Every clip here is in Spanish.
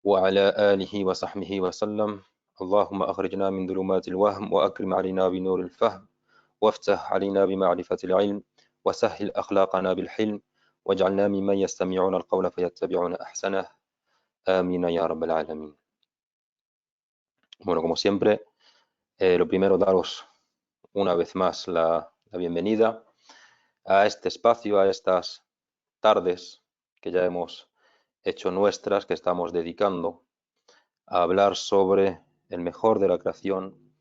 وعلى آله وصحبه وسلم. اللهم أخرجنا من ظلمات الوهم وأكرم علينا بنور الفهم وافتح علينا بمعرفة العلم وسهل أخلاقنا بالحلم واجعلنا ممن يستمعون القول فيتبعون أحسنه. آمين يا رب العالمين. Bueno, como siempre, lo primero daros una vez más la bienvenida a este espacio, a estas tardes que ya hemos hecho nuestras, que estamos dedicando a hablar sobre el mejor de la creación,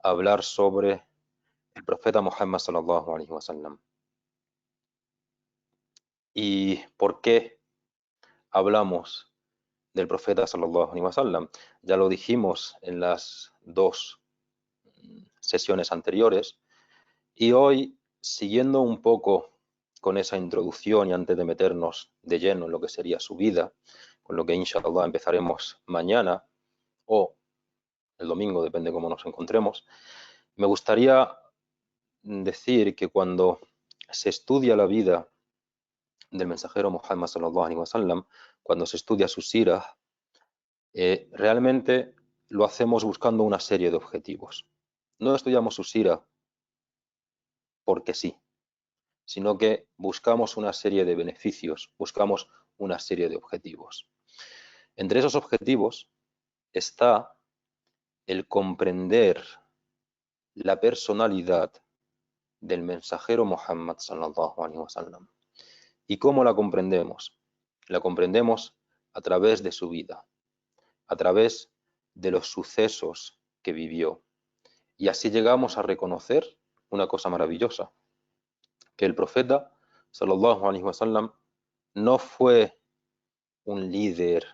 a hablar sobre el profeta Muhammad sallallahu alaihi wasallam. ¿Y por qué hablamos del profeta sallallahu alaihi wasallam? Ya lo dijimos en las dos sesiones anteriores y hoy, siguiendo un poco con esa introducción y antes de meternos de lleno en lo que sería su vida, con lo que inshallah empezaremos mañana o el domingo, depende cómo nos encontremos, me gustaría decir que cuando se estudia la vida del mensajero Muhammad sallallahu alaihi wasallam, cuando se estudia su sira, realmente lo hacemos buscando una serie de objetivos. No estudiamos su sira porque sí, sino que buscamos una serie de beneficios, buscamos una serie de objetivos. Entre esos objetivos está el comprender la personalidad del mensajero Muhammad sallallahu alaihi wasallam. ¿Y cómo la comprendemos? La comprendemos a través de su vida, a través de los sucesos que vivió. Y así llegamos a reconocer una cosa maravillosa, que el profeta sallallahu alaihi wasallam no fue un líder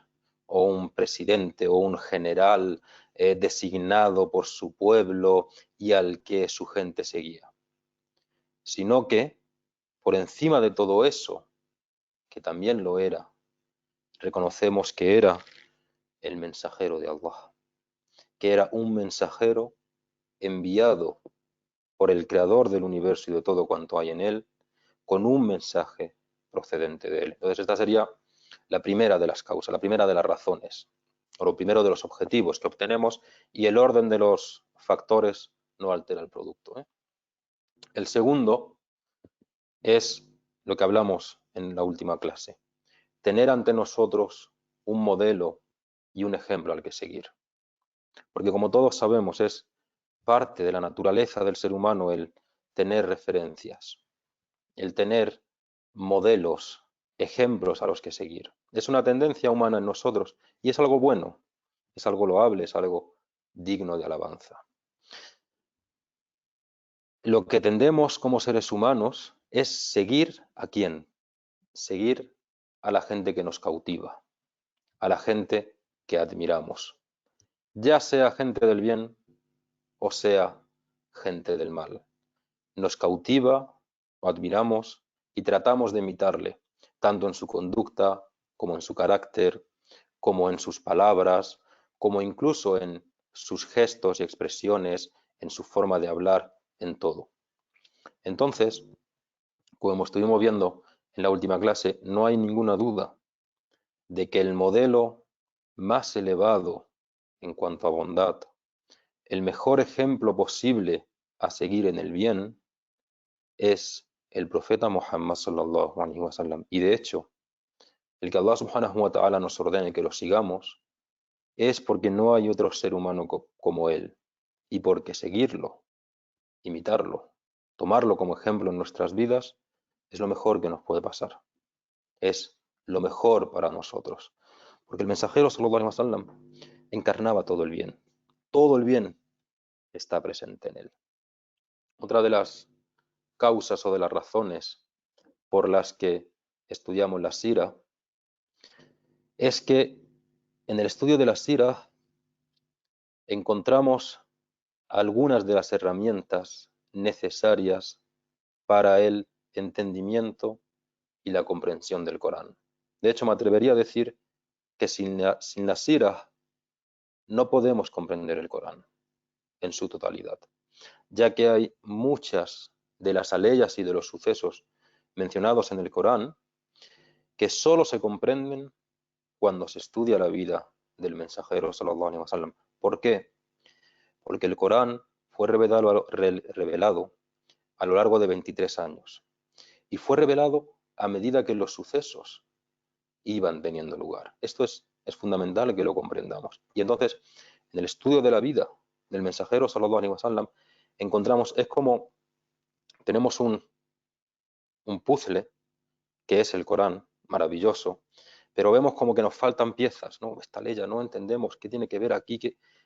o un presidente o un general designado por su pueblo y al que su gente seguía, sino que por encima de todo eso, que también lo era, reconocemos que era el mensajero de Allah, que era un mensajero enviado por el creador del universo y de todo cuanto hay en él, con un mensaje procedente de él. Entonces esta sería la primera de las causas, la primera de las razones, o lo primero de los objetivos que obtenemos, y el orden de los factores no altera el producto. El segundo es lo que hablamos en la última clase, tener ante nosotros un modelo y un ejemplo al que seguir. Porque como todos sabemos, es parte de la naturaleza del ser humano el tener referencias, el tener modelos, ejemplos a los que seguir. Es una tendencia humana en nosotros y es algo bueno, es algo loable, es algo digno de alabanza. Lo que tendemos como seres humanos es seguir ¿a quién? Seguir a la gente que nos cautiva, a la gente que admiramos, ya sea gente del bien o sea gente del mal. Nos cautiva o admiramos y tratamos de imitarle, tanto en su conducta como en su carácter, como en sus palabras, como incluso en sus gestos y expresiones, en su forma de hablar, en todo. Entonces, como estuvimos viendo en la última clase, no hay ninguna duda de que el modelo más elevado en cuanto a bondad, el mejor ejemplo posible a seguir en el bien, es el profeta Muhammad sallallahu alaihi wasallam. Y de hecho, el que Allah subhanahu wa ta'ala nos ordene que lo sigamos es porque no hay otro ser humano como él, y porque seguirlo, imitarlo, tomarlo como ejemplo en nuestras vidas es lo mejor que nos puede pasar, es lo mejor para nosotros, porque el mensajero sallallahu alaihi wasallam encarnaba todo el bien está presente en él. Otra de las causas o de las razones por las que estudiamos la sira es que en el estudio de la sira encontramos algunas de las herramientas necesarias para el entendimiento y la comprensión del Corán. De hecho, me atrevería a decir que sin la sira no podemos comprender el Corán en su totalidad, ya que hay muchas de las aleyas y de los sucesos mencionados en el Corán que solo se comprenden cuando se estudia la vida del mensajero sallallahu alaihi wasallam. ¿Por qué? Porque el Corán fue revelado a lo largo de 23 años y fue revelado a medida que los sucesos iban teniendo lugar. Esto es fundamental que lo comprendamos. Y entonces, en el estudio de la vida del mensajero sallallahu alaihi wasallam, encontramos, es como tenemos un puzzle que es el Corán, maravilloso, pero vemos como que nos faltan piezas, ¿no? Esta ley ya no entendemos qué tiene que ver aquí,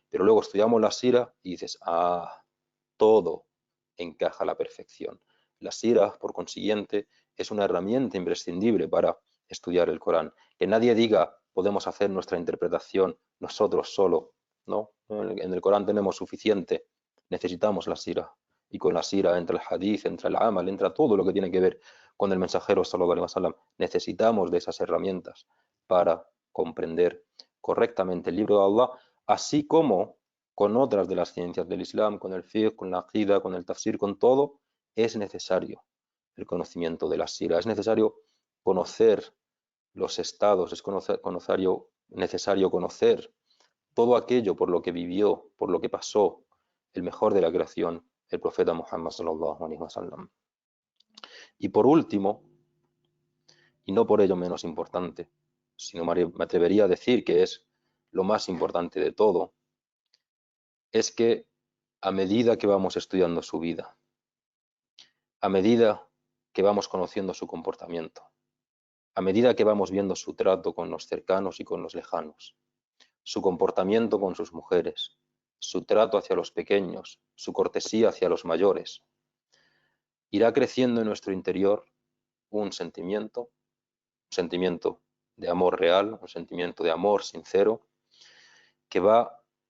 pero luego estudiamos la sira y dices, todo encaja a la perfección. La sira, por consiguiente, es una herramienta imprescindible para estudiar el Corán. Que nadie diga, podemos hacer nuestra interpretación nosotros solo, ¿no? En el Corán tenemos suficiente, necesitamos la sira. Y con la sira entra el hadith, entra el amal, entra todo lo que tiene que ver con el mensajero sallallahu alaihi wasallam. Necesitamos de esas herramientas para comprender correctamente el libro de Allah, así como con otras de las ciencias del Islam, con el fiqh, con la aqida, con el tafsir, con todo, es necesario el conocimiento de la sira, es necesario conocer los estados, es necesario conocer todo aquello por lo que vivió, por lo que pasó el mejor de la creación, el profeta Muhammad sallallahu alaihi wasallam. Y por último, y no por ello menos importante, sino me atrevería a decir que es lo más importante de todo, es que a medida que vamos estudiando su vida, a medida que vamos conociendo su comportamiento, a medida que vamos viendo su trato con los cercanos y con los lejanos, su comportamiento con sus mujeres, su trato hacia los pequeños, su cortesía hacia los mayores, irá creciendo en nuestro interior un sentimiento de amor real, un sentimiento de amor sincero, que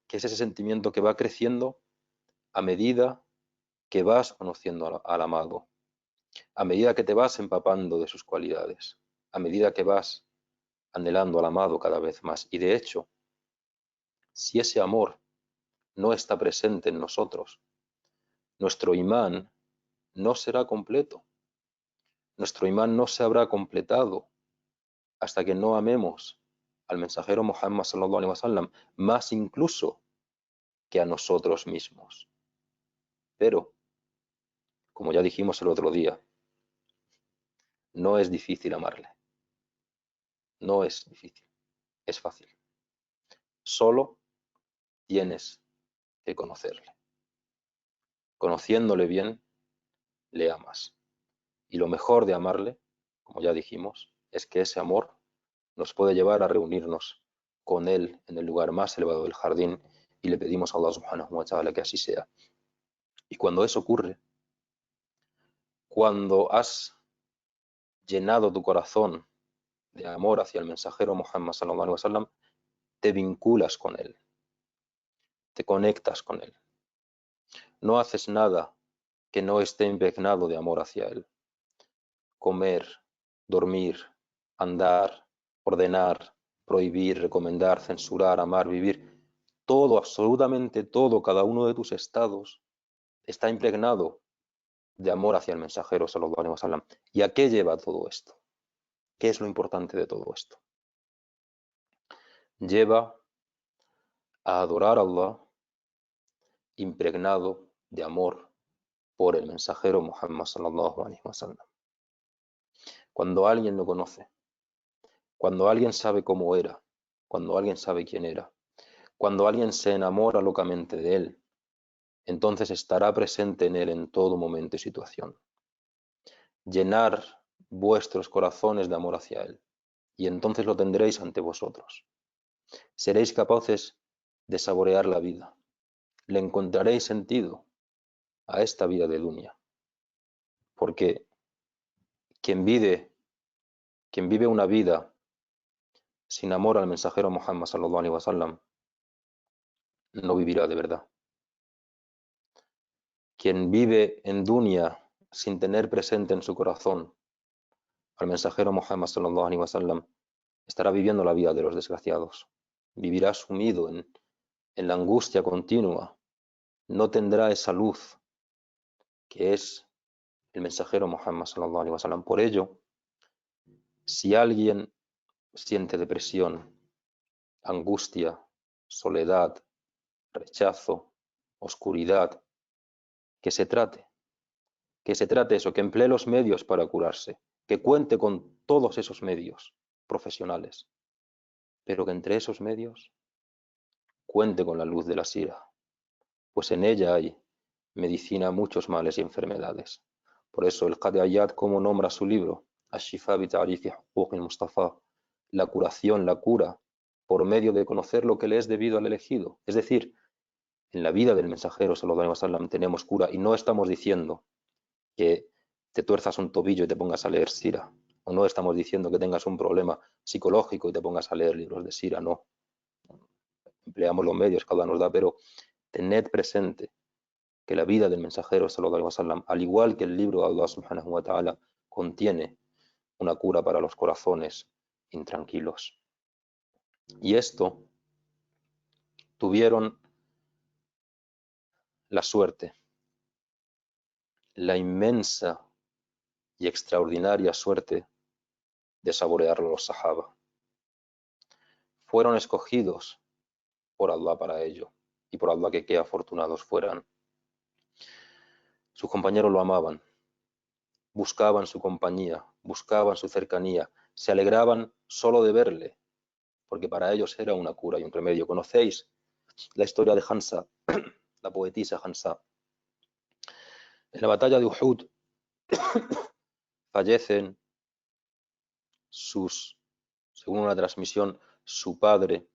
es ese sentimiento que va creciendo a medida que vas conociendo al amado, a medida que te vas empapando de sus cualidades, a medida que vas anhelando al amado cada vez más. Y de hecho, si ese amor no está presente en nosotros, nuestro imán no será completo, nuestro imán no se habrá completado hasta que no amemos al mensajero Muhammad sallallahu alaihi wasallam más incluso que a nosotros mismos. Pero, como ya dijimos el otro día, no es difícil amarle. No es difícil, es fácil. Solo tienes que conocerle. Conociéndole bien, le amas. Y lo mejor de amarle, como ya dijimos, es que ese amor nos puede llevar a reunirnos con él en el lugar más elevado del jardín y le pedimos a Allah subhanahu wa ta'ala que así sea. Y cuando eso ocurre, cuando has llenado tu corazón de amor hacia el mensajero Muhammad sallallahu alaihi wasallam, te vinculas con él, te conectas con él. No haces nada que no esté impregnado de amor hacia él. Comer, dormir, andar, ordenar, prohibir, recomendar, censurar, amar, vivir, todo, absolutamente todo, cada uno de tus estados está impregnado de amor hacia el mensajero sallallahu alaihi wasallam. ¿Y a qué lleva todo esto? ¿Qué es lo importante de todo esto? Lleva a adorar a Allah impregnado de amor por el mensajero Muhammad sallallahu alaihi wasallam. Cuando alguien lo conoce, cuando alguien sabe cómo era, cuando alguien sabe quién era, cuando alguien se enamora locamente de él, entonces estará presente en él en todo momento y situación. Llenar vuestros corazones de amor hacia él, y entonces lo tendréis ante vosotros. Seréis capaces de saborear la vida. Le encontraréis sentido a esta vida de dunya. Porque quien vive una vida sin amor al mensajero Muhammad sallallahu alaihi wasallam no vivirá de verdad. Quien vive en dunya sin tener presente en su corazón al mensajero Muhammad sallallahu alaihi wasallam estará viviendo la vida de los desgraciados. Vivirá sumido en la angustia continua. No tendrá esa luz que es el mensajero Muhammad sallallahu alaihi wasallam. Por ello, si alguien siente depresión, angustia, soledad, rechazo, oscuridad, que se trate, eso, que emplee los medios para curarse, que cuente con todos esos medios profesionales, pero que entre esos medios cuente con la luz de la sira, pues en ella hay medicina a muchos males y enfermedades. Por eso el Qadi Ayyad, como nombra su libro, Ash-Shifa bi Ta'rifi Huquq al-Mustafa, la curación, la cura, por medio de conocer lo que le es debido al elegido. Es decir, en la vida del mensajero, sallallahu alaihi wasallam, tenemos cura, y no estamos diciendo que te tuerzas un tobillo y te pongas a leer sira, o no estamos diciendo que tengas un problema psicológico y te pongas a leer libros de sira, no. Empleamos los medios que Allah nos da, pero tened presente que la vida del mensajero, sallallahu alaihi wasallam, al igual que el libro de Allah subhanahu wa ta'ala, contiene una cura para los corazones intranquilos. Y esto tuvieron la suerte, la inmensa y extraordinaria suerte de saborearlo los sahaba. Fueron escogidos por Allah para ello, y por Allah que qué afortunados fueran. Sus compañeros lo amaban, buscaban su compañía, buscaban su cercanía, se alegraban solo de verle, porque para ellos era una cura y un remedio. ¿Conocéis la historia de Hansa, la poetisa Hansa? En la batalla de Uhud fallecen según una transmisión, su padre,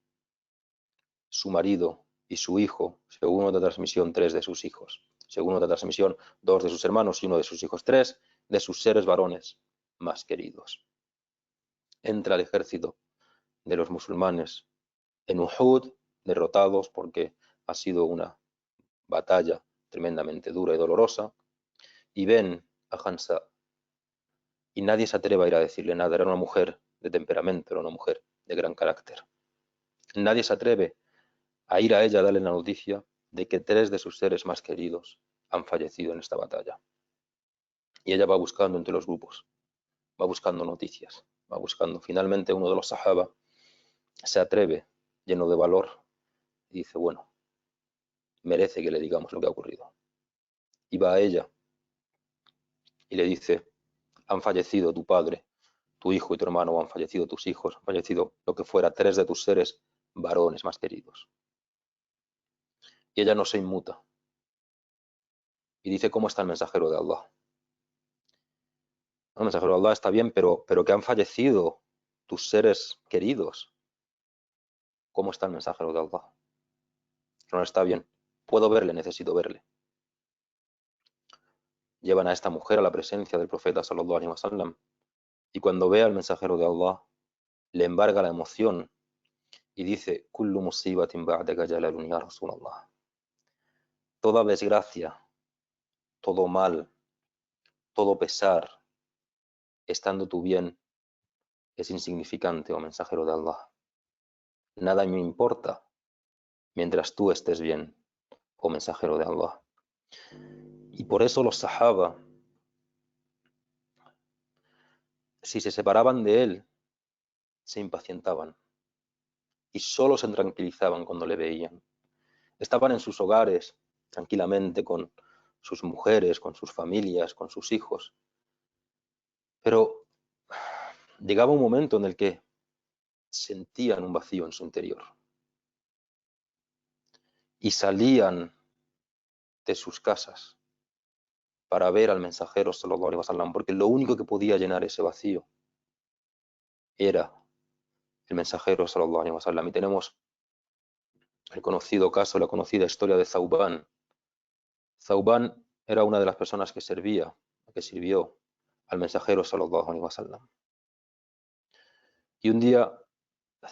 su marido y su hijo, según otra transmisión, 3 de sus hijos, según otra transmisión, 2 de sus hermanos y 1 de sus hijos, 3 de sus seres varones más queridos. Entra el ejército de los musulmanes en Uhud, derrotados porque ha sido una batalla tremendamente dura y dolorosa, y ven a Hansa, y nadie se atreve a ir a decirle nada. Era una mujer de temperamento, era una mujer de gran carácter. Nadie se atreve a ir a ella a darle la noticia de que 3 de sus seres más queridos han fallecido en esta batalla. Y ella va buscando entre los grupos, va buscando noticias, va buscando. Finalmente uno de los sahaba se atreve, lleno de valor, y dice, bueno, merece que le digamos lo que ha ocurrido. Y va a ella y le dice, han fallecido tu padre, tu hijo y tu hermano, o han fallecido tus hijos, han fallecido lo que fuera, 3 de tus seres varones más queridos. Y ella no se inmuta. Y dice, ¿cómo está el mensajero de Allah? El mensajero de Allah está bien, pero que han fallecido tus seres queridos. ¿Cómo está el mensajero de Allah? No está bien. Puedo verle, necesito verle. Llevan a esta mujer a la presencia del profeta sallallahu alaihi wasallam, y cuando ve al mensajero de Allah, le embarga la emoción y dice, Kullu musibatin ba'daka jalalun ya Rasulallah. Toda desgracia, todo mal, todo pesar, estando tú bien, es insignificante, oh mensajero de Allah. Nada me importa mientras tú estés bien, oh mensajero de Allah. Y por eso los sahaba, si se separaban de él, se impacientaban y solo se tranquilizaban cuando le veían. Estaban en sus hogares tranquilamente con sus mujeres, con sus familias, con sus hijos. Pero llegaba un momento en el que sentían un vacío en su interior y salían de sus casas para ver al mensajero sallallahu alaihi wasallam, porque lo único que podía llenar ese vacío era el mensajero sallallahu alaihi wasallam. Y tenemos el conocido caso, la conocida historia de Thawban. Thawban era una de las personas que sirvió al mensajero sallallahu alaihi wasallam. Y un día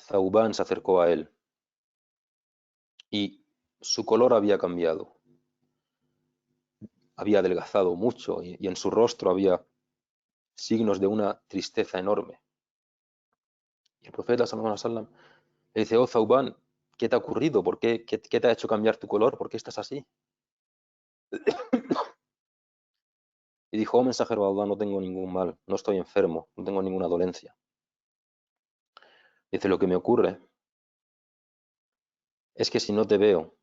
Thawban se acercó a él y su color había cambiado, había adelgazado mucho y en su rostro había signos de una tristeza enorme. Y el profeta sallallahu alaihi wasallam le dice, oh Thawban, ¿qué te ha ocurrido? ¿Por qué? ¿Qué te ha hecho cambiar tu color? ¿Por qué estás así? Y dijo, oh mensajero de Allah, no tengo ningún mal, no estoy enfermo, no tengo ninguna dolencia. Dice, lo que me ocurre es que si no te veo,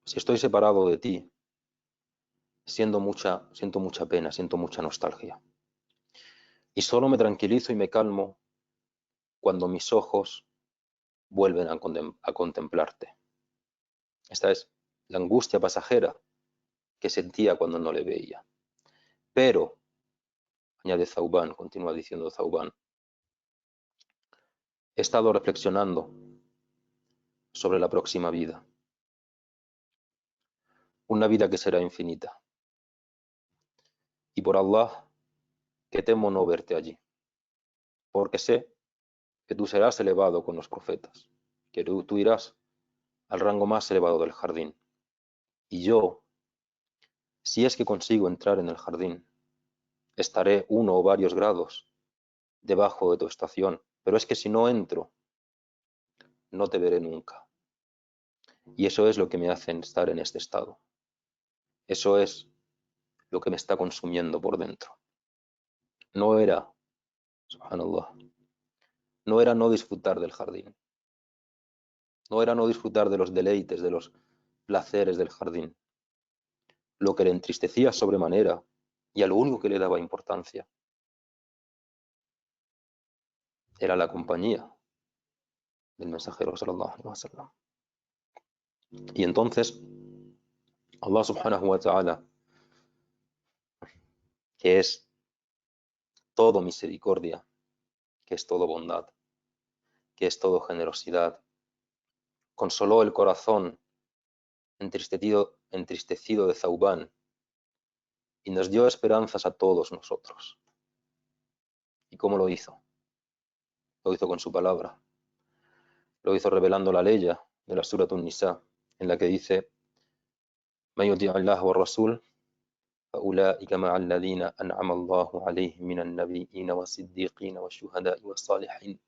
si estoy separado de ti, siento mucha pena, siento mucha nostalgia. Y solo me tranquilizo y me calmo cuando mis ojos vuelven a contemplarte. Esta es la angustia pasajera que sentía cuando no le veía. Pero, añade Thawbán, continúa diciendo Thawbán, he estado reflexionando sobre la próxima vida, una vida que será infinita. Y por Allah, que temo no verte allí, porque sé que tú serás elevado con los profetas, que tú irás al rango más elevado del jardín. Y yo, si es que consigo entrar en el jardín, estaré 1 o varios grados debajo de tu estación, pero es que si no entro, no te veré nunca. Y eso es lo que me hace estar en este estado. Eso es lo que me está consumiendo por dentro. No era, subhanallah, no era no disfrutar del jardín. No era no disfrutar de los deleites, de los placeres del jardín. Lo que le entristecía sobremanera y a lo único que le daba importancia era la compañía del mensajero sallallahu alaihi wasallam. Y entonces Allah subhanahu wa ta'ala, que es todo misericordia, que es todo bondad, que es todo generosidad, consoló el corazón entristecido de Thawbán y nos dio esperanzas a todos nosotros. ¿Y cómo lo hizo? Lo hizo con su palabra. Lo hizo revelando la ley de la Surat An-Nisa, en la que dice: "Man yuti' Allah wa Rasul, فأولئك مع الذين أنعم الله عليهم من النبيين والصديقين والشهداء والصالحين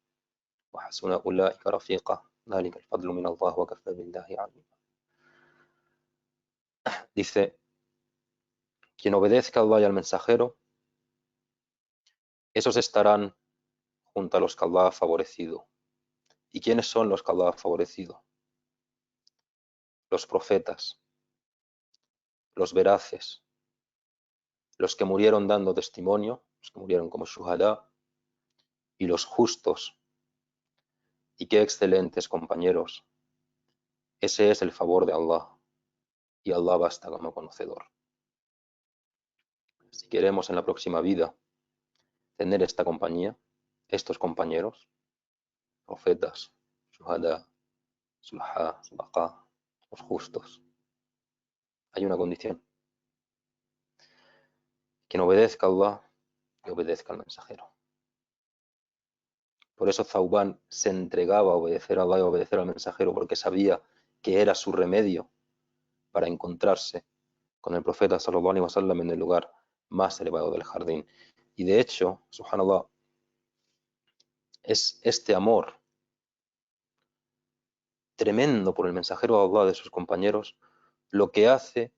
وحسن أولئك رفيقا ذلك الفضل من الله وكفى بالله عليما". Dice: quien obedezca a Allah y al mensajero, esos estarán junto a los que Allah ha favorecido. ¿Y quiénes son los que Allah ha favorecido? Los profetas, los veraces, los que murieron dando testimonio, los que murieron como shuhada, y los justos. Y qué excelentes compañeros. Ese es el favor de Allah, y Allah basta como conocedor. Si queremos en la próxima vida tener esta compañía, estos compañeros, profetas, shuhada, sulha, sulaqa, los justos, hay una condición: quien obedezca a Allah y obedezca al mensajero. Por eso Thawbán se entregaba a obedecer a Allah y a obedecer al mensajero, porque sabía que era su remedio para encontrarse con el profeta sallallahu alaihi wasallam en el lugar más elevado del jardín. Y de hecho, subhanallah, es este amor tremendo por el mensajero de Allah, de sus compañeros, lo que hace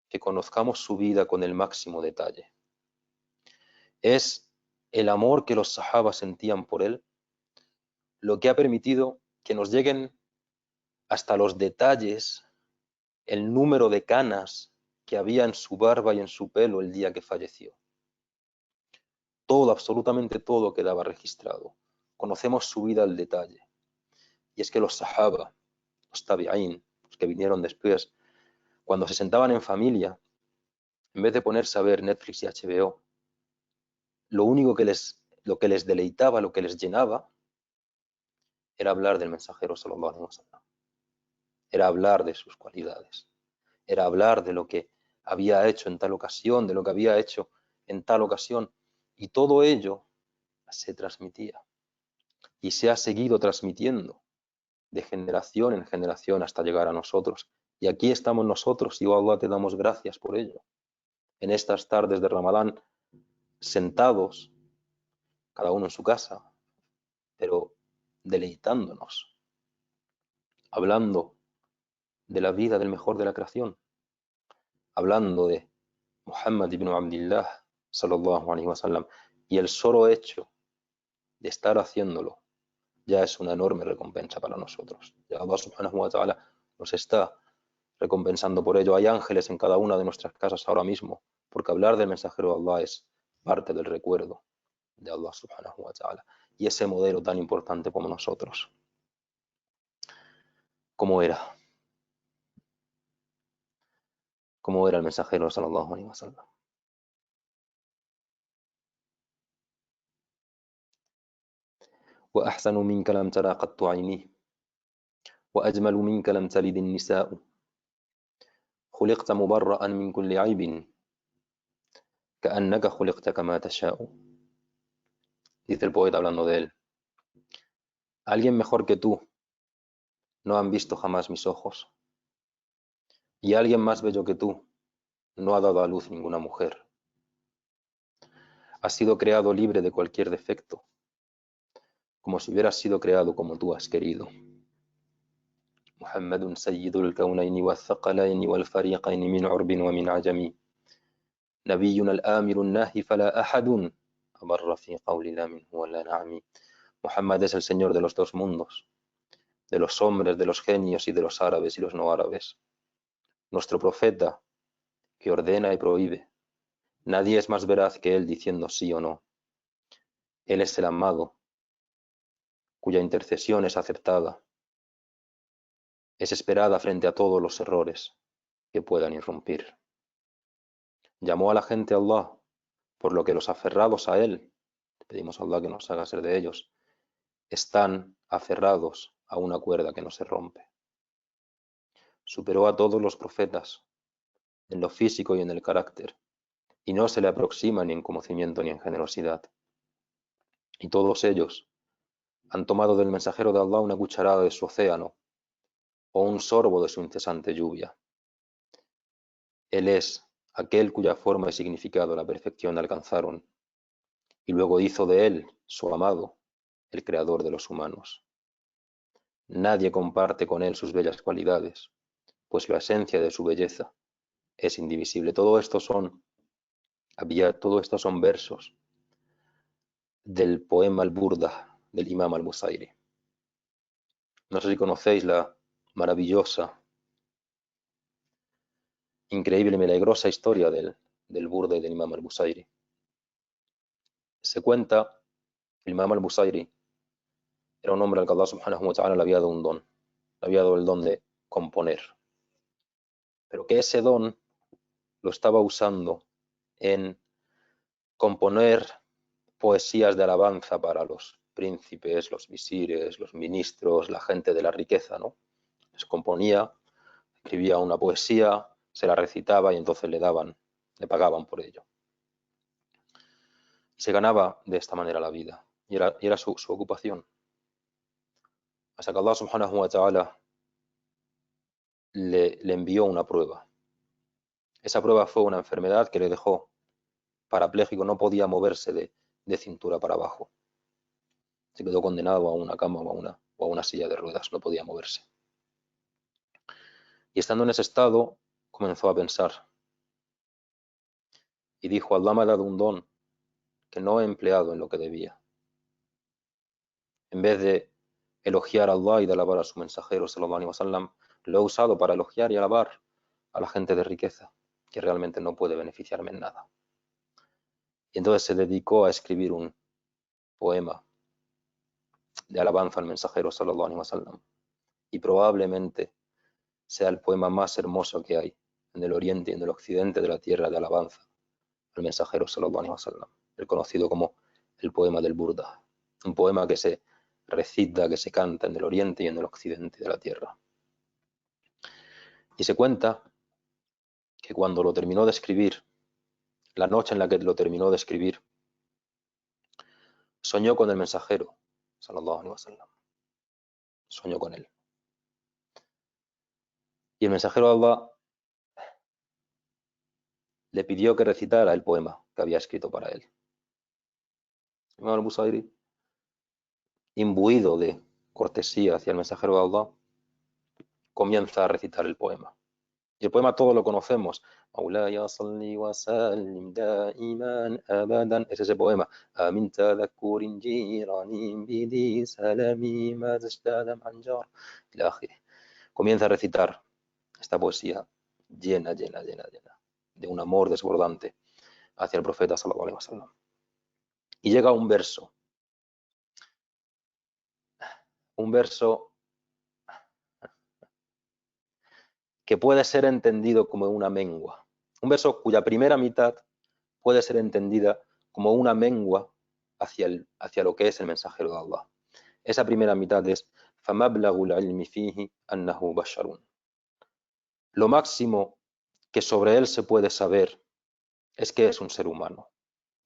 que conozcamos su vida con el máximo detalle. Es el amor que los sahabas sentían por él lo que ha permitido que nos lleguen hasta los detalles, el número de canas que había en su barba y en su pelo el día que falleció. Todo, absolutamente todo quedaba registrado. Conocemos su vida al detalle. Y es que los sahaba, los tabi'in, los que vinieron después, cuando se sentaban en familia, en vez de ponerse a ver Netflix y HBO, lo que les deleitaba, lo que les llenaba, era hablar del mensajero sallallahu alaihi wasallam. Era hablar de sus cualidades. Era hablar de lo que había hecho en tal ocasión, de lo que había hecho en tal ocasión. Y todo ello se transmitía y se ha seguido transmitiendo de generación en generación hasta llegar a nosotros. Y aquí estamos nosotros y oh Allah, te damos gracias por ello. En estas tardes de Ramadán, sentados, cada uno en su casa, pero deleitándonos, hablando de la vida del mejor de la creación, hablando de Muhammad ibn Abdillah sallallahu alaihi wasallam, y el solo hecho de estar haciéndolo ya es una enorme recompensa para nosotros. Ya Allah subhanahu wa ta'ala nos está recompensando por ello. Hay ángeles en cada una de nuestras casas ahora mismo, porque hablar del mensajero de Allah es parte del recuerdo de Allah subhanahu wa ta'ala. Y ese modelo tan importante como nosotros. ¿Cómo era? ¿Cómo era el mensajero sallallahu alaihi wasallam? وأحسن منك لم ترى قط عيني وأجمل منك لم تلد النساء خلقت مبرأ من كل عيب كأنك خلقت كما تشاء. Dice el poeta hablando de él. Alguien mejor que tú no han visto jamás mis ojos, y alguien más bello que tú no ha dado a luz ninguna mujer. Has sido creado libre de cualquier defecto, como si hubieras sido creado como tú has querido. محمد سيد الكونين والثقلين والفريقين من عرب ومن عجم نبينا الآمر الناهي فلا أحد أبر في قول لا منه ولا نعم. Muhammad es el Señor de los dos mundos, de los hombres, de los genios y de los árabes y los no árabes. Nuestro profeta, que ordena y prohíbe. Nadie es más veraz que él diciendo sí o no. Él es el amado, cuya intercesión es aceptada. Es esperada frente a todos los errores que puedan irrumpir. Llamó a la gente a Allah, por lo que los aferrados a él, pedimos a Allah que nos haga ser de ellos, están aferrados a una cuerda que no se rompe. Superó a todos los profetas en lo físico y en el carácter, y no se le aproxima ni en conocimiento ni en generosidad. Y todos ellos han tomado del mensajero de Allah una cucharada de su océano o un sorbo de su incesante lluvia. Él es aquel cuya forma y significado la perfección alcanzaron, y luego hizo de él su amado, el creador de los humanos. Nadie comparte con él sus bellas cualidades, pues la esencia de su belleza es indivisible. Todo esto son versos del poema Al-Burda del Imam Al-Busayri. No sé si conocéis la maravillosa, increíble y milagrosa historia del Burda y del Imam Al-Busayri. Se cuenta que el Imam Al-Busayri era un hombre al que Allah subhanahu wa ta'ala le había dado un don, le había dado el don de componer, pero que ese don lo estaba usando en componer poesías de alabanza para los príncipes, los visires, los ministros, la gente de la riqueza, ¿no? Les componía, escribía una poesía, se la recitaba y entonces le pagaban por ello. Se ganaba de esta manera la vida y era su ocupación. Hasta que Allah subhanahu wa ta'ala le envió una prueba. Esa prueba fue una enfermedad que le dejó parapléjico, no podía moverse de cintura para abajo. Se quedó condenado a una cama o a una silla de ruedas, no podía moverse. Y estando en ese estado, comenzó a pensar y dijo: Allah me ha dado un don que no he empleado en lo que debía. En vez de elogiar a Allah y de alabar a su mensajero, sallallahu alaihi wasallam, lo he usado para elogiar y alabar a la gente de riqueza, que realmente no puede beneficiarme en nada. Y entonces se dedicó a escribir un poema de alabanza al mensajero, sallallahu alaihi wasallam. Y probablemente sea el poema más hermoso que hay en el oriente y en el occidente de la tierra de alabanza al mensajero, sallallahu alaihi wasallam, el conocido como el poema del Burda, un poema que se recita, que se canta en el oriente y en el occidente de la tierra. Y se cuenta que cuando lo terminó de escribir, la noche en la que lo terminó de escribir, soñó con el mensajero, sallallahu alaihi wasallam. Soñó con él. Y el mensajero de Allah le pidió que recitara el poema que había escrito para él. Imam al-Busayri, imbuido de cortesía hacia el mensajero de Allah, comienza a recitar el poema. Y el poema todos lo conocemos. Maulaya salli wa sallim daiman abadan. Es ese poema. Amin tadhakkurin jiranin bidi salami ma zashdada manjar. Ila akhirih. Comienza a recitar esta poesía llena de un amor desbordante hacia el profeta sallallahu alaihi wasallam. Y llega un verso que puede ser entendido como una mengua, un verso cuya primera mitad puede ser entendida como una mengua hacia lo que es el mensajero de Allah. Esa primera mitad es فَمَبْلَغُ الْعِلْمِ فِيهِ أَنَّهُ بَشَرٌ. Lo máximo que sobre él se puede saber es que es un ser humano.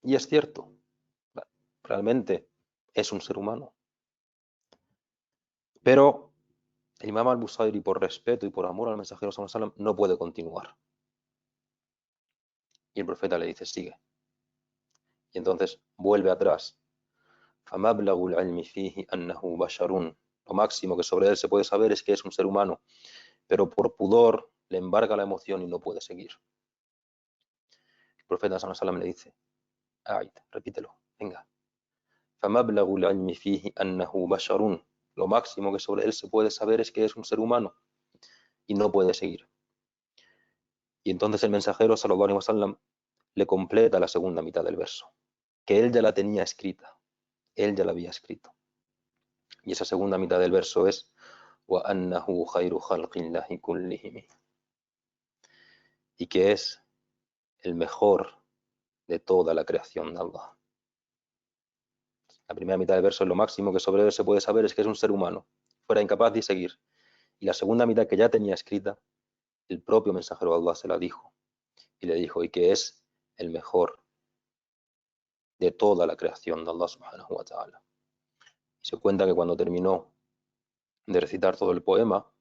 Y es cierto, realmente es un ser humano. Pero el Imam al-Busayri, por respeto y por amor al mensajero sallallahu alaihi wasallam, no puede continuar. Y el profeta le dice, sigue. Y entonces vuelve atrás. فَمَبْلَغُ الْعِلْمِ فِيهِ أَنَّهُ بَشَرٌ. Lo máximo que sobre él se puede saber es que es un ser humano, pero por pudor le embarga la emoción y no puede seguir. El profeta sallallahu alaihi wasallam le dice, repítelo, venga. فَمَبْلَغُ الْعِلْمِ فِيهِ أَنَّهُ بَشَرٌ. Lo máximo que sobre él se puede saber es que es un ser humano y no puede seguir. Y entonces el mensajero sallallahu alaihi wasallam le completa la segunda mitad del verso, que él ya la tenía escrita, él ya la había escrito. Y esa segunda mitad del verso es وَأَنَّهُ خَيْرُ خَلْقِ اللَّهِ كُلِّهِمْ. Y que es el mejor de toda la creación de Allah. La primera mitad del verso es lo máximo que sobre él se puede saber es que es un ser humano, fuera incapaz de seguir. Y la segunda mitad que ya tenía escrita, el propio mensajero de Allah se la dijo. Y le dijo, y que es el mejor de toda la creación de Allah subhanahu wa ta'ala. Y se cuenta que cuando terminó de recitar todo el poema,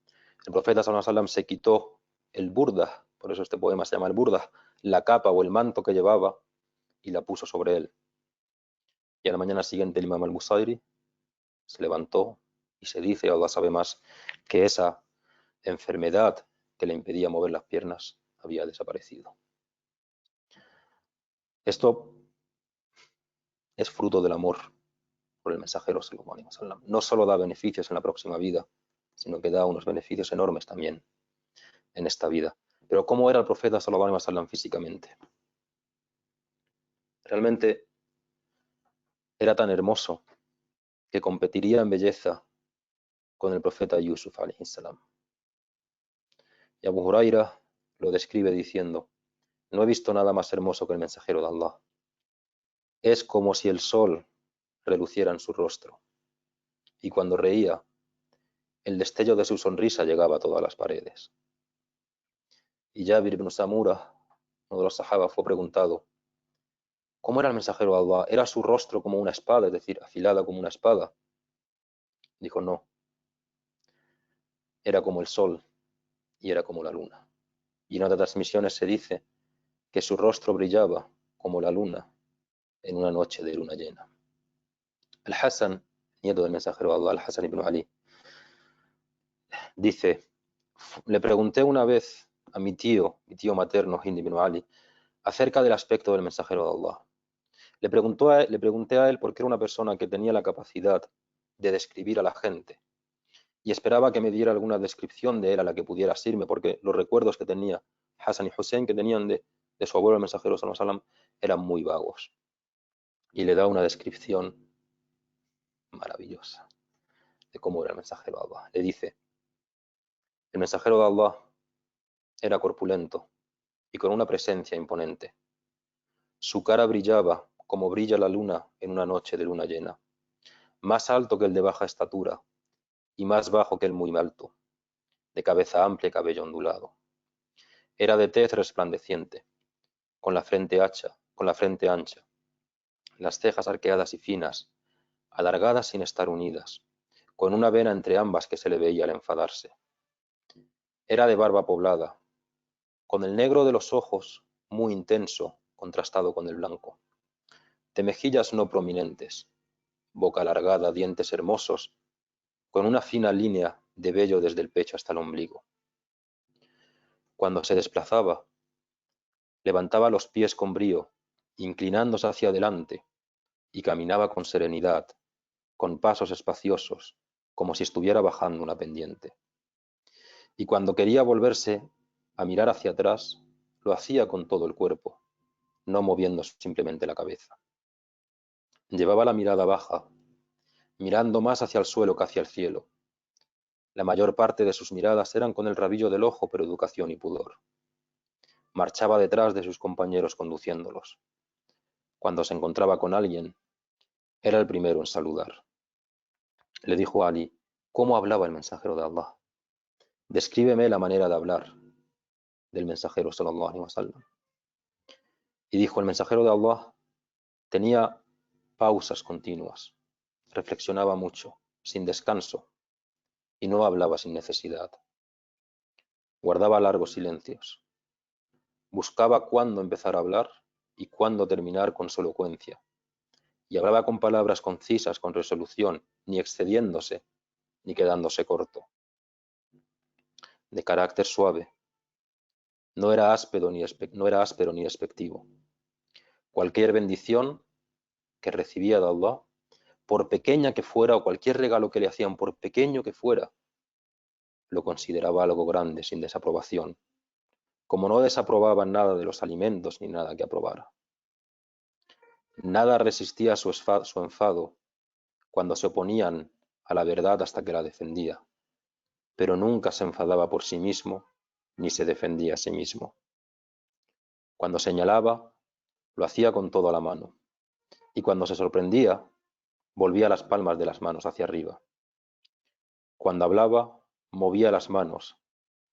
el profeta sallallahu alaihi wasallam se quitó el burda, por eso este poema se llama el burda, la capa o el manto que llevaba y la puso sobre él. Y a la mañana siguiente el Imam al-Busayri se levantó y se dice, Allah sabe más, que esa enfermedad que le impedía mover las piernas había desaparecido. Esto es fruto del amor por el mensajero sallallahu alaihi wasallam. No solo da beneficios en la próxima vida, sino que da unos beneficios enormes también en esta vida. Pero ¿cómo era el profeta sallallahu alaihi wasallam físicamente? Realmente era tan hermoso que competiría en belleza con el profeta Yusuf alaihi salam. Y Abu Huraira lo describe diciendo, no he visto nada más hermoso que el mensajero de Allah. Es como si el sol reluciera en su rostro. Y cuando reía, el destello de su sonrisa llegaba a todas las paredes. Y Jabir ibn Samura, uno de los sahaba, fue preguntado, ¿cómo era el mensajero de Allah? ¿Era su rostro como una espada, es decir, afilada como una espada? Dijo, no. Era como el sol y era como la luna. Y en otras transmisiones se dice que su rostro brillaba como la luna en una noche de luna llena. Al-Hasan, nieto del mensajero de Allah, Al-Hasan ibn Ali, dice, le pregunté una vez a mi tío materno, Hind ibn Ali, acerca del aspecto del mensajero de Allah. Le pregunté a él porque era una persona que tenía la capacidad de describir a la gente y esperaba que me diera alguna descripción de él a la que pudiera asirme, porque los recuerdos que tenía Hassan y Hussein, que tenían de su abuelo el mensajero sallallahu alaihi wasallam, eran muy vagos. Y le da una descripción maravillosa de cómo era el mensajero de Allah. Le dice, el mensajero de Allah era corpulento y con una presencia imponente. Su cara brillaba como brilla la luna en una noche de luna llena, más alto que el de baja estatura y más bajo que el muy alto, de cabeza amplia y cabello ondulado. Era de tez resplandeciente, con la frente ancha, las cejas arqueadas y finas, alargadas sin estar unidas, con una vena entre ambas que se le veía al enfadarse. Era de barba poblada, con el negro de los ojos muy intenso contrastado con el blanco, de mejillas no prominentes, boca alargada, dientes hermosos, con una fina línea de vello desde el pecho hasta el ombligo. Cuando se desplazaba, levantaba los pies con brío, inclinándose hacia adelante, y caminaba con serenidad, con pasos espaciosos, como si estuviera bajando una pendiente. y cuando quería volverse a mirar hacia atrás, lo hacía con todo el cuerpo, no moviendo simplemente la cabeza. Llevaba la mirada baja, mirando más hacia el suelo que hacia el cielo. La mayor parte de sus miradas eran con el rabillo del ojo, pero educación y pudor. Marchaba detrás de sus compañeros conduciéndolos. Cuando se encontraba con alguien, era el primero en saludar. Le dijo a Ali: ¿cómo hablaba el mensajero de Allah? Descríbeme la manera de hablar del mensajero sallallahu alaihi wasallam. Y dijo: el mensajero de Allah tenía pausas continuas, reflexionaba mucho, sin descanso, y no hablaba sin necesidad. Guardaba largos silencios. Buscaba cuándo empezar a hablar y cuándo terminar con su elocuencia. Y hablaba con palabras concisas, con resolución, ni excediéndose, ni quedándose corto. De carácter suave. No era áspero ni despectivo. Cualquier bendición que recibía de Allah, por pequeña que fuera, o cualquier regalo que le hacían, por pequeño que fuera, lo consideraba algo grande, sin desaprobación, como no desaprobaba nada de los alimentos ni nada que aprobara. Nada resistía su enfado cuando se oponían a la verdad hasta que la defendía, pero nunca se enfadaba por sí mismo ni se defendía a sí mismo. Cuando señalaba, lo hacía con toda la mano, y cuando se sorprendía, volvía las palmas de las manos hacia arriba. Cuando hablaba, movía las manos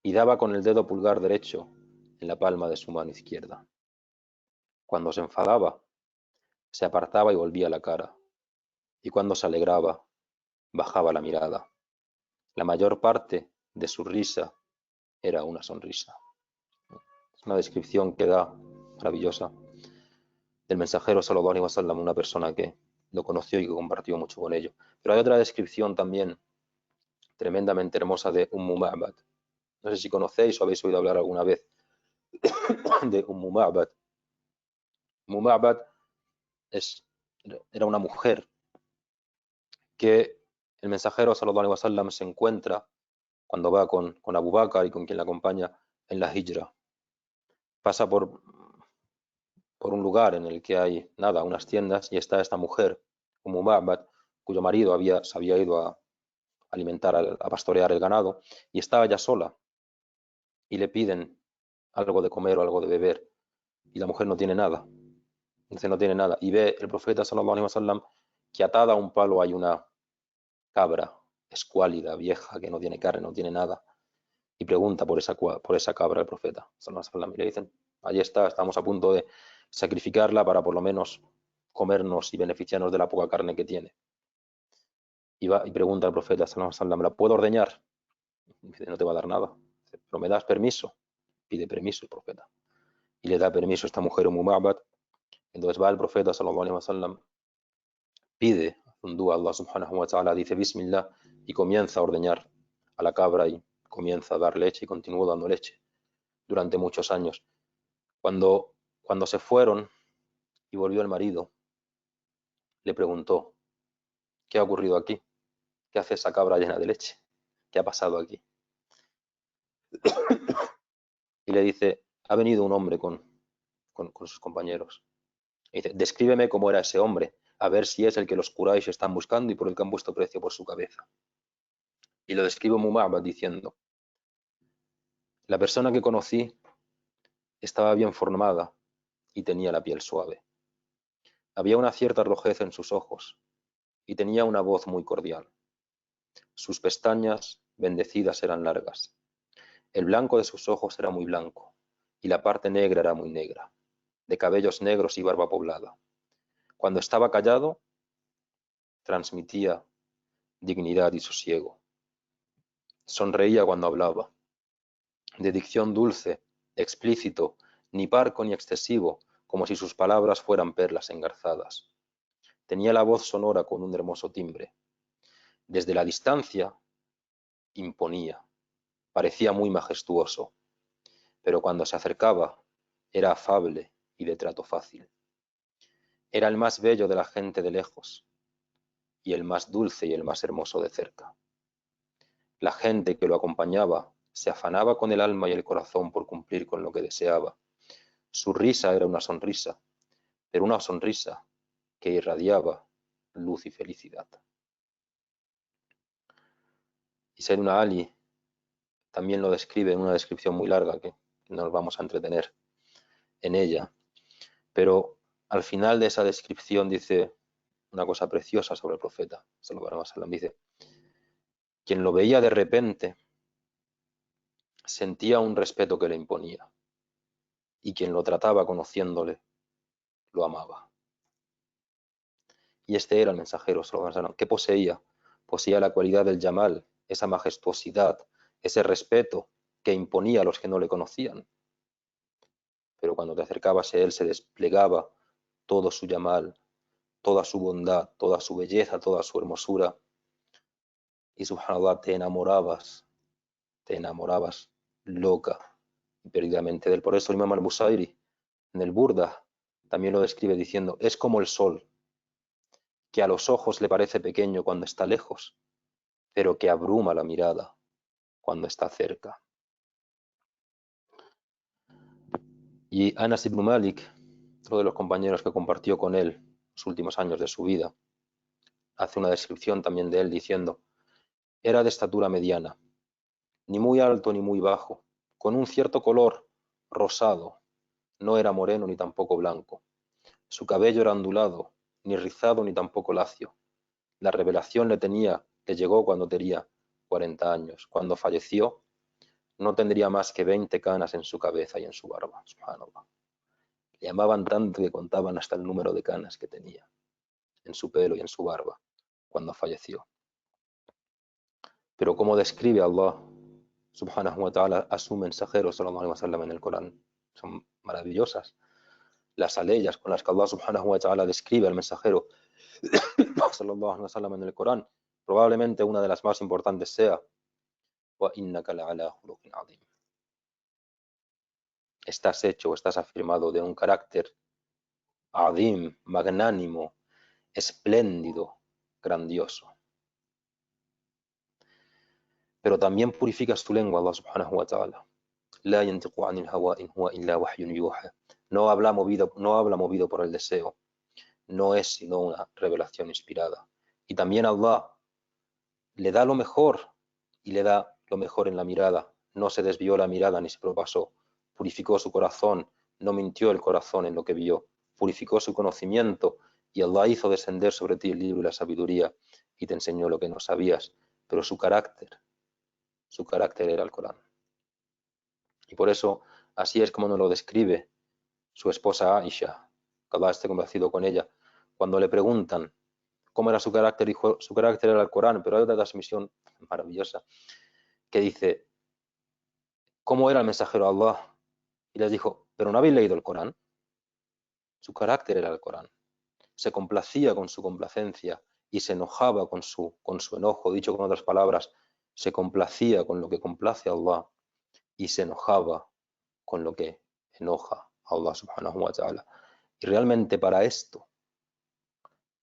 y daba con el dedo pulgar derecho en la palma de su mano izquierda. Cuando se enfadaba, se apartaba y volvía la cara, y cuando se alegraba, bajaba la mirada. La mayor parte de su risa era una sonrisa. Es una descripción que da maravillosa del mensajero sallallahu alaihi wasallam, una persona que lo conoció y que compartió mucho con ello. Pero hay otra descripción también tremendamente hermosa de Ma'bad. No sé si conocéis o habéis oído hablar alguna vez de Ma'bad. Ma'bad era una mujer que el mensajero sallallahu alaihi wasallam se encuentra cuando va con Abu Bakr y con quien la acompaña en la hijra. Pasa por un lugar en el que hay nada, unas tiendas, y está esta mujer, Ma'bad, cuyo marido se había ido a alimentar, a pastorear el ganado, y estaba ya sola, y le piden algo de comer o algo de beber, y la mujer no tiene nada. Dice: no tiene nada. Y ve el profeta sallallahu alaihi wasallam que atada a un palo hay una cabra escuálida, vieja, que no tiene carne, no tiene nada, y pregunta por esa cabra el profeta sallallahu alaihi wasallam, y le dicen: allí está, estamos a punto de sacrificarla para por lo menos comernos y beneficiarnos de la poca carne que tiene. Y va y pregunta al profeta sallallahu alaihi wasallam: ¿la puedo ordeñar? Y dice: no te va a dar nada. Dice: ¿pero me das permiso? Pide permiso el profeta, y le da permiso a esta mujer Ma'bad. Entonces va el profeta sallallahu alaihi wasallam, pide un dúa a Allah subhanahu wa ta'ala, dice Bismillah, y comienza a ordeñar a la cabra y comienza a dar leche, y continuó dando leche durante muchos años. Cuando se fueron y volvió el marido, le preguntó: ¿qué ha ocurrido aquí? ¿Qué hace esa cabra llena de leche? ¿Qué ha pasado aquí? Y le dice: ha venido un hombre con sus compañeros. Y dice: descríbeme cómo era ese hombre, a ver si es el que los Quraysh están buscando y por el que han puesto precio por su cabeza. Y lo describe Ma'bad diciendo: la persona que conocí estaba bien formada y tenía la piel suave. Había una cierta rojez en sus ojos y tenía una voz muy cordial. Sus pestañas bendecidas eran largas. El blanco de sus ojos era muy blanco y la parte negra era muy negra, de cabellos negros y barba poblada. Cuando estaba callado, transmitía dignidad y sosiego. Sonreía cuando hablaba, de dicción dulce, explícito, ni parco ni excesivo, como si sus palabras fueran perlas engarzadas. Tenía la voz sonora con un hermoso timbre. Desde la distancia imponía, parecía muy majestuoso, pero cuando se acercaba era afable y de trato fácil. Era el más bello de la gente de lejos y el más dulce y el más hermoso de cerca. La gente que lo acompañaba se afanaba con el alma y el corazón por cumplir con lo que deseaba. Su risa era una sonrisa, pero una sonrisa que irradiaba luz y felicidad. Y Sayyidina Ali también lo describe en una descripción muy larga que no nos vamos a entretener en ella, pero al final de esa descripción dice una cosa preciosa sobre el profeta, sallallahu alaihi wasallam. Dice: quien lo veía de repente sentía un respeto que le imponía, y quien lo trataba conociéndole lo amaba. Y este era el mensajero, sallallahu alaihi wasallam. ¿Qué poseía? Poseía la cualidad del Yamal, esa majestuosidad, ese respeto que imponía a los que no le conocían. Pero cuando te acercabas a él se desplegaba todo su Yamal, toda su bondad, toda su belleza, toda su hermosura. Y subhanallah, te enamorabas loca y perdidamente de él. Por eso el Imam al-Busairi en el Burda también lo describe diciendo: es como el sol, que a los ojos le parece pequeño cuando está lejos, pero que abruma la mirada cuando está cerca. Y Anas ibn Malik, otro de los compañeros que compartió con él los últimos años de su vida, hace una descripción también de él diciendo: era de estatura mediana, ni muy alto ni muy bajo, con un cierto color rosado, no era moreno ni tampoco blanco. Su cabello era ondulado, ni rizado ni tampoco lacio. La revelación le llegó cuando tenía 40 años. Cuando falleció, no tendría más que 20 canas en su cabeza y en su barba. Subhanallah. Le llamaban tanto que contaban hasta el número de canas que tenía en su pelo y en su barba cuando falleció. Pero como describe Allah subhanahu wa ta'ala a su mensajero sallallahu alaihi wasallam en el Corán, son maravillosas las aleyas con las que Allah subhanahu wa ta'ala describe al mensajero sallallahu alaihi wasallam en el Corán. Probablemente una de las más importantes sea: wa innaka la'ala khuluqin azim. Estás hecho, estás afirmado de un carácter azim, magnánimo, espléndido, grandioso. Pero también purificas tu lengua, Allah subhanahu wa ta'ala. La yantiqu anil hawa in huwa illa wahyun yuha. No habla movido por el deseo, no es sino una revelación inspirada. Y también Allah le da lo mejor y le da lo mejor en la mirada. No se desvió la mirada ni se propasó. Purificó su corazón, no mintió el corazón en lo que vio. Purificó su conocimiento y Allah hizo descender sobre ti el libro y la sabiduría y te enseñó lo que no sabías. Pero su carácter era el Corán. Y por eso así es como nos lo describe su esposa Aisha, que Allah esté complacido con ella, cuando le preguntan cómo era su carácter, dijo: su carácter era el Corán. Pero hay otra transmisión maravillosa que dice: ¿cómo era el mensajero de Allah? Y les dijo: ¿pero no habéis leído el Corán? Su carácter era el Corán. Se complacía con su complacencia y se enojaba con su enojo. Dicho con otras palabras, se complacía con lo que complace a Allah y se enojaba con lo que enoja a Allah subhanahu wa ta'ala. Y realmente para esto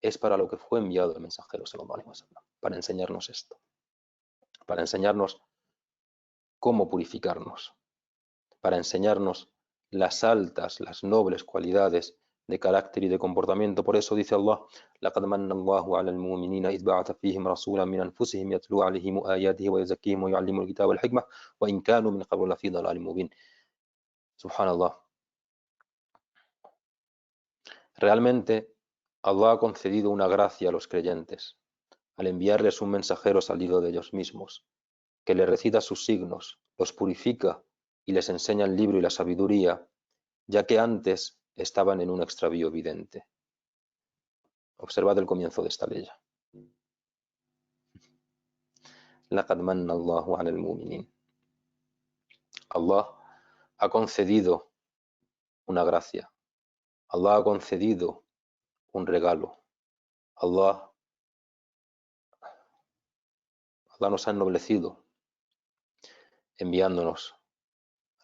es para lo que fue enviado el mensajero sallallahu alaihi wasallam, para enseñarnos esto, para enseñarnos cómo purificarnos, para enseñarnos las altas, las nobles cualidades de carácter y de comportamiento. Por eso dice Allah: لقد من الله على المؤمنين إذ بعث فيهم رسولا من أنفسهم يتلو عليهم آياته ويزكيهم ويعلمهم الكتاب والحكمة وإن كانوا من قبل لفي ضلال مبين. Subhanallah. Realmente Allah ha concedido una gracia a los creyentes al enviarles un mensajero salido de ellos mismos, que les recita sus signos, los purifica y les enseña el libro y la sabiduría, ya que antes estaban en un extravío evidente. Observad el comienzo de esta ley. لقد من الله على المؤمنين. Allah ha concedido una gracia. Allah ha concedido un regalo. Allah nos ha ennoblecido enviándonos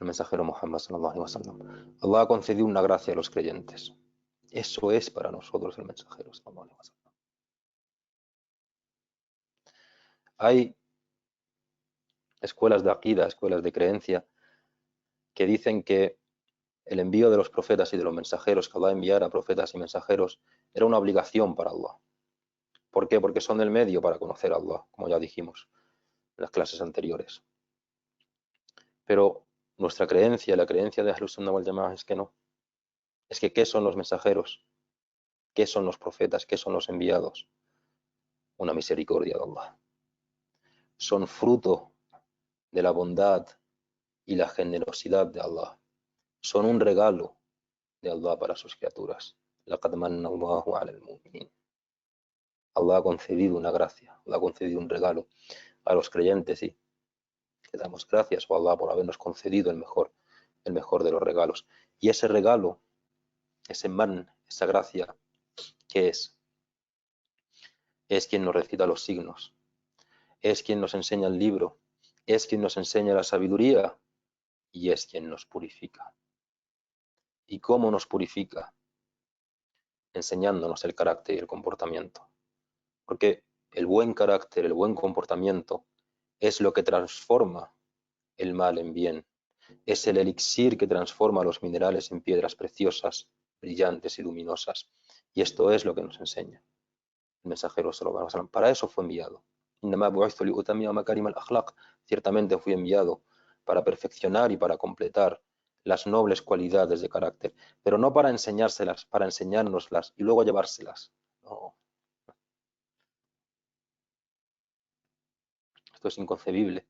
al mensajero Muhammad sallallahu alaihi wasallam. Allah ha concedido una gracia a los creyentes. Eso es para nosotros el mensajero sallallahu alaihi wasallam. Hay escuelas de aqida, escuelas de creencia, que dicen que el envío de los profetas y de los mensajeros, que Allah enviara profetas y mensajeros, era una obligación para Allah. ¿Por qué? Porque son el medio para conocer a Allah, como ya dijimos en las clases anteriores. Pero nuestra creencia, la creencia de Ahlus Sunnah wal Jama'ah es que no. Es que ¿qué son los mensajeros? ¿Qué son los profetas? ¿Qué son los enviados? Una misericordia de Allah. Son fruto de la bondad y la generosidad de Allah. Son un regalo de Allah para sus criaturas. لَقَدْ مَنَّ اللَّهُ عَلَى الْمُؤْمِنِينَ. Allah ha concedido una gracia, Allah ha concedido un regalo a los creyentes y le damos gracias a Allah por habernos concedido el mejor de los regalos. Y ese regalo, ese man, esa gracia, ¿qué es? Es quien nos recita los signos, es quien nos enseña el libro, es quien nos enseña la sabiduría y es quien nos purifica. ¿Y cómo nos purifica? Enseñándonos el carácter y el comportamiento. Porque el buen carácter, el buen comportamiento es lo que transforma el mal en bien. Es el elixir que transforma los minerales en piedras preciosas, brillantes y luminosas. Y esto es lo que nos enseña el mensajero sallallahu alaihi wasallam. Para eso fue enviado. Ciertamente fui enviado para perfeccionar y para completar las nobles cualidades de carácter, pero no para enseñárselas, para enseñárnoslas y luego llevárselas. No. Esto es inconcebible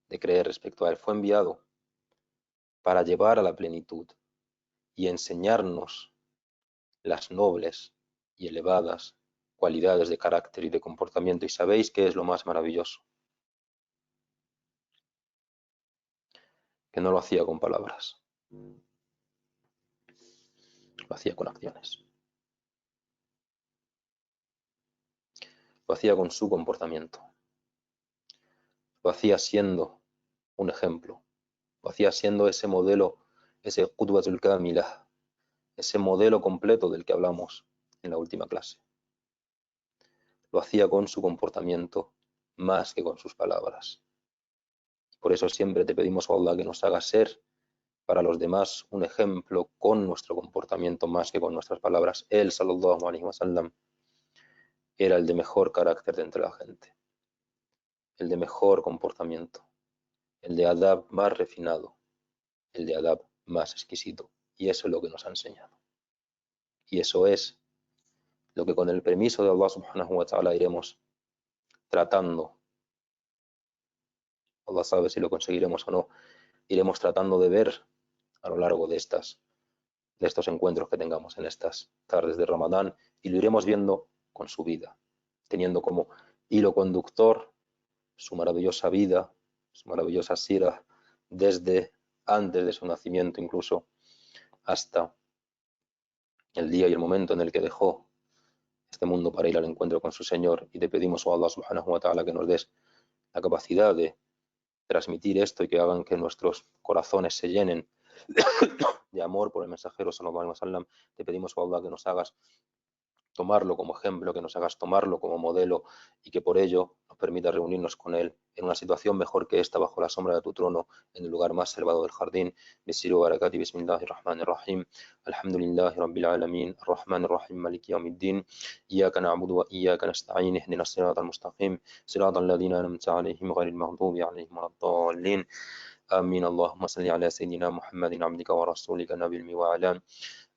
de creer respecto a él. Fue enviado para llevar a la plenitud y enseñarnos las nobles y elevadas cualidades de carácter y de comportamiento. ¿Y sabéis qué es lo más maravilloso? Que no lo hacía con palabras, lo hacía con acciones, lo hacía con su comportamiento, lo hacía siendo un ejemplo, lo hacía siendo ese modelo, ese qudwatul kamilah, ese modelo completo del que hablamos en la última clase. Lo hacía con su comportamiento más que con sus palabras. Por eso siempre te pedimos a Allah que nos haga ser para los demás un ejemplo con nuestro comportamiento más que con nuestras palabras. Él, sallallahu alaihi wasallam, era el de mejor carácter de entre la gente, el de mejor comportamiento, el de adab más refinado, el de adab más exquisito. Y eso es lo que nos ha enseñado. Y eso es lo que con el permiso de Allah subhanahu wa ta'ala iremos tratando. Allah sabe si lo conseguiremos o no. Iremos tratando de ver a lo largo de estos encuentros que tengamos en estas tardes de Ramadán, y lo iremos viendo con su vida, teniendo como hilo conductor su maravillosa vida, su maravillosa sira, desde antes de su nacimiento incluso hasta el día y el momento en el que dejó este mundo para ir al encuentro con su Señor. Y te pedimos, oh Allah subhanahu wa ta'ala, que nos des la capacidad de transmitir esto y que hagan que nuestros corazones se llenen de amor por el mensajero sallallahu alaihi wasallam. Te pedimos, oh Allah, que nos hagas tomarlo como ejemplo, que nos hagas tomarlo como modelo y que por ello nos permita reunirnos con él en una situación mejor que esta, bajo la sombra de tu trono, en el lugar más elevado del jardín. Bisiru barakati, bismillahir rahmanir rahim, alhamdulillahi rabbil alamin, arrahmanir rahim, maliki yawmiddin, iyyaka na'budu wa iyyaka nasta'in, ihdinas siratal mustaqim, siratal ladzina an'amta alaihim ghairil maghdubi alaihim waladdallin. آمين. اللهم صل على سيدنا محمد عبدك ورسولك نبي المي وعلى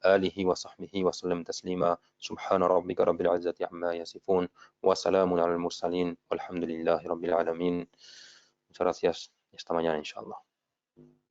آله وصحبه وسلم تسليما. سبحان ربك رب العزة عما يصفون وسلام على المرسلين والحمد لله رب العالمين. Muchas gracias y hasta mañana, inshallah.